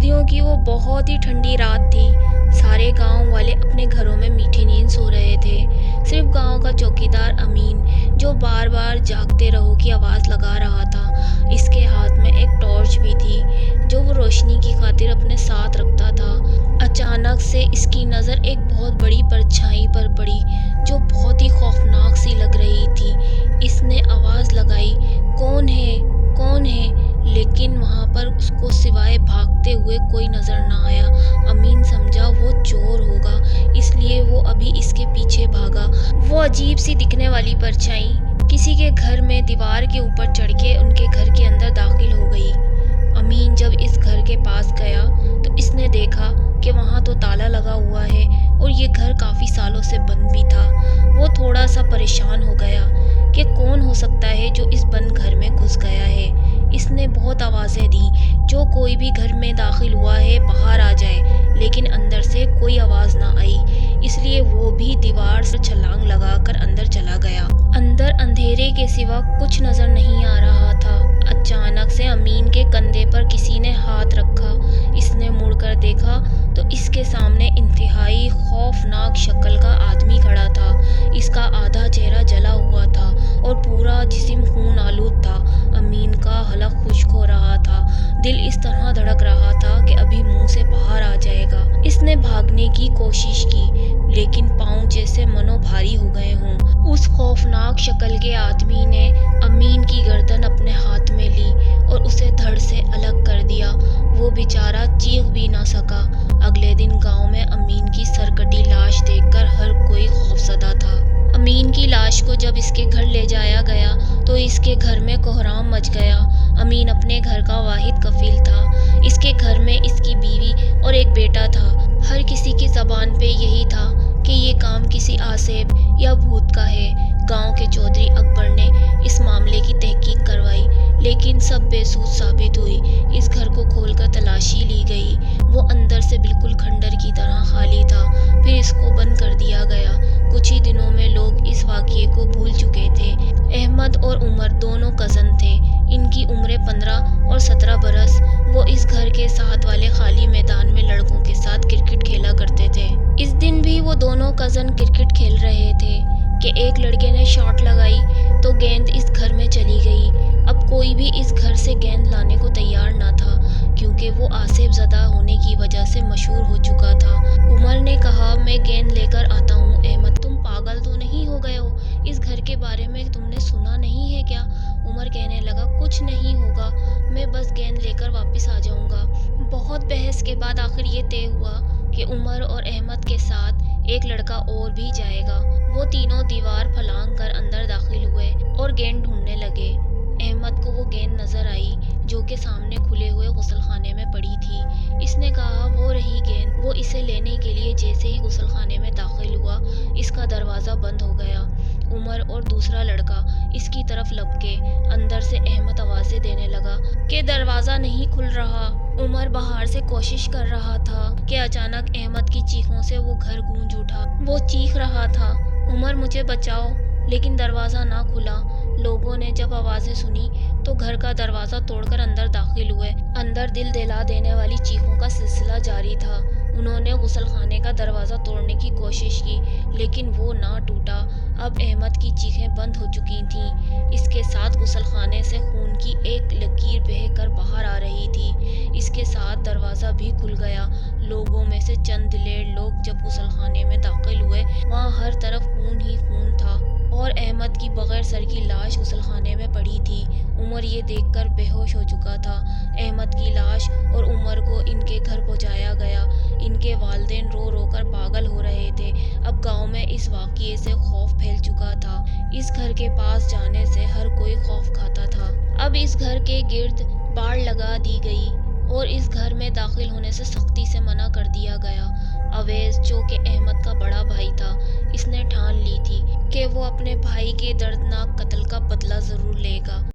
سردیوں کی وہ بہت ہی ٹھنڈی رات تھی۔ سارے گاؤں والے اپنے گھروں میں میٹھی نیند سو رہے تھے۔ صرف گاؤں کا چوکیدار امین جو بار بار جاگتے رہو کی آواز لگا رہا تھا۔ اس کے ہاتھ میں ایک ٹارچ بھی تھی جو وہ روشنی کی خاطر اپنے ساتھ رکھتا تھا۔ اچانک سے اس کی نظر ایک بہت بڑی پرچھائی پر پڑی جو بہت ہی خوفناک سی لگ رہی تھی۔ اس نے آواز لگائی، کون ہے؟ کون ہے؟ لیکن وہاں پر اس کو سوائے بھاگتے ہوئے کوئی نظر نہ آیا۔ امین سمجھا وہ چور ہوگا، اس لیے وہ ابھی اس کے پیچھے بھاگا۔ وہ عجیب سی دکھنے والی پرچھائی کسی کے گھر میں دیوار کے اوپر چڑھ کے ان کے گھر کے اندر داخل ہو گئی۔ امین جب اس گھر کے پاس گیا تو اس نے دیکھا کہ وہاں تو تالا لگا ہوا ہے اور یہ گھر کافی سالوں سے بند بھی تھا۔ وہ تھوڑا سا پریشان ہو گیا کہ کون ہو سکتا ہے جو اس بند گھر میں گھس گیا ہے۔ اس نے بہت آوازیں دیں، جو کوئی بھی گھر میں داخل ہوا ہے باہر آ جائے، لیکن اندر سے کوئی آواز نہ آئی۔ اس لیے وہ بھی دیوار سے چھلانگ لگا کر اندر چلا گیا۔ اندر اندھیرے کے سوا کچھ نظر نہیں آ رہا تھا۔ اچانک سے امین کے کندھے پر کسی نے ہاتھ رکھا۔ اس نے مڑ کر دیکھا تو اس کے سامنے انتہائی خوفناک شکل کا آدمی کھڑا تھا۔ اس کا آدھا چہرہ جلا ہوا تھا اور پورا جسم خون آلود تھا۔ امین کا حلق خشک ہو رہا تھا، دل اس طرح دھڑک رہا تھا کہ ابھی منہ سے باہر آ جائے گا۔ اس نے بھاگنے کی کوشش کی لیکن پاؤں جیسے منو بھاری ہو گئے ہوں۔ اس خوفناک شکل کے آدمی نے امین کی گردن اپنے ہاتھ میں لی اور اسے دھڑ سے الگ کر دیا۔ وہ بیچارہ چیخ بھی نہ سکا۔ اگلے دن گاؤں میں امین کی سرکٹی لاش دیکھ کر ہر کوئی خوفزدہ تھا۔ امین کی لاش کو جب اس کے گھر لے جایا گیا تو اس کے گھر میں کوہرام مچ گیا۔ امین اپنے گھر کا واحد کفیل تھا۔ اس کے گھر میں اس کی بیوی اور ایک بیٹا تھا۔ ہر کسی کی زبان پہ یہی تھا کہ یہ کام کسی آسیب یا بھوت کا ہے۔ گاؤں کے چودھری اکبر نے اس معاملے کی تحقیق کروائی لیکن سب بے سود ثابت ہوئی۔ اس گھر کو کھول کر تلاشی لی گئی، وہ اندر سے بالکل کھنڈر کی طرح خالی تھا۔ پھر اس کو بند کر دیا گیا۔ کچھ ہی دنوں میں لوگ اس واقعے کو بھول چکے تھے۔ احمد اور عمر دونوں کزن تھے۔ ان کی عمریں 15 اور 17 برس۔ وہ اس گھر کے ساتھ والے خالی میدان میں لڑکوں کے ساتھ کرکٹ کھیلا کرتے تھے۔ اس دن بھی وہ دونوں کزن کرکٹ کھیل رہے تھے کہ ایک لڑکے نے شاٹ لگائی تو گیند اس گھر میں چلی گئی۔ اب کوئی بھی اس گھر سے گیند لانے کو تیار نہ تھا کیونکہ وہ آسیب زدہ ہونے کی وجہ سے مشہور ہو چکا تھا۔ عمر نے کہا، میں گیند لے کر آتا ہوں۔ احمد، تم پاگل تو نہیں ہو گئے ہو؟ اس گھر کے بارے میں تم نے سنا نہیں ہے کیا؟ عمر کہنے لگا، کچھ نہیں ہوگا، میں بس گیند لے کر واپس آ جاؤں گا۔ بہت بحث کے بعد آخر یہ طے ہوا کہ عمر اور احمد کے ساتھ ایک لڑکا اور بھی جائے گا۔ وہ تینوں دیوار پھلانگ کر اندر داخل ہوئے اور گیند ڈھونڈنے لگے۔ احمد کو وہ گیند نظر آئی جو کہ سامنے کھلے ہوئے غسل خانے میں پڑی تھی۔ اس نے کہا، وہ رہی گیند۔ وہ اسے لینے کے لیے جیسے ہی غسل خانے میں داخل ہوا، اس کا دروازہ بند ہو گیا۔ عمر اور دوسرا لڑکا اس کی طرف لپکے۔ اندر سے احمد آوازیں دینے لگا کہ دروازہ نہیں کھل رہا۔ عمر باہر سے کوشش کر رہا تھا کہ اچانک احمد کی چیخوں سے وہ گھر گونج اٹھا۔ وہ چیخ رہا تھا، عمر مجھے بچاؤ، لیکن دروازہ نہ کھلا۔ لوگوں نے جب آوازیں سنی تو گھر کا دروازہ توڑ کر اندر داخل ہوئے۔ اندر دل دہلا دینے والی چیخوں کا سلسلہ جاری تھا۔ انہوں نے غسل خانے کا دروازہ توڑنے کی کوشش کی لیکن وہ نہ ٹوٹا۔ اب احمد کی چیخیں بند ہو چکی تھیں۔ اس کے ساتھ غسل خانے سے خون کی ایک لکیر بہہ کر باہر آ رہی تھی۔ اس کے ساتھ دروازہ بھی کھل گیا۔ لوگوں میں سے چند دلیر لوگ جب غسل خانے میں داخل ہوئے، وہاں ہر طرف خون ہی خون تھا اور احمد کی بغیر سر کی لاش غسل خانے میں پڑی تھی۔ عمر یہ دیکھ کر بے ہوش ہو چکا تھا۔ احمد کی لاش اور عمر کو ان کے گھر پہنچایا گیا۔ ان کے والدین رو رو کر پاگل ہو رہے تھے۔ اب گاؤں میں اس واقعے سے خوف پھیل چکا تھا۔ اس گھر کے پاس جانے سے ہر کوئی خوف کھاتا تھا۔ اب اس گھر کے گرد باڑ لگا دی گئی اور اس گھر میں داخل ہونے سے سختی سے منع کر دیا گیا۔ اویس، جو کہ احمد کا بڑا بھائی تھا، اس نے ٹھان لی تھی کہ وہ اپنے بھائی کے دردناک قتل کا بدلہ ضرور لے گا۔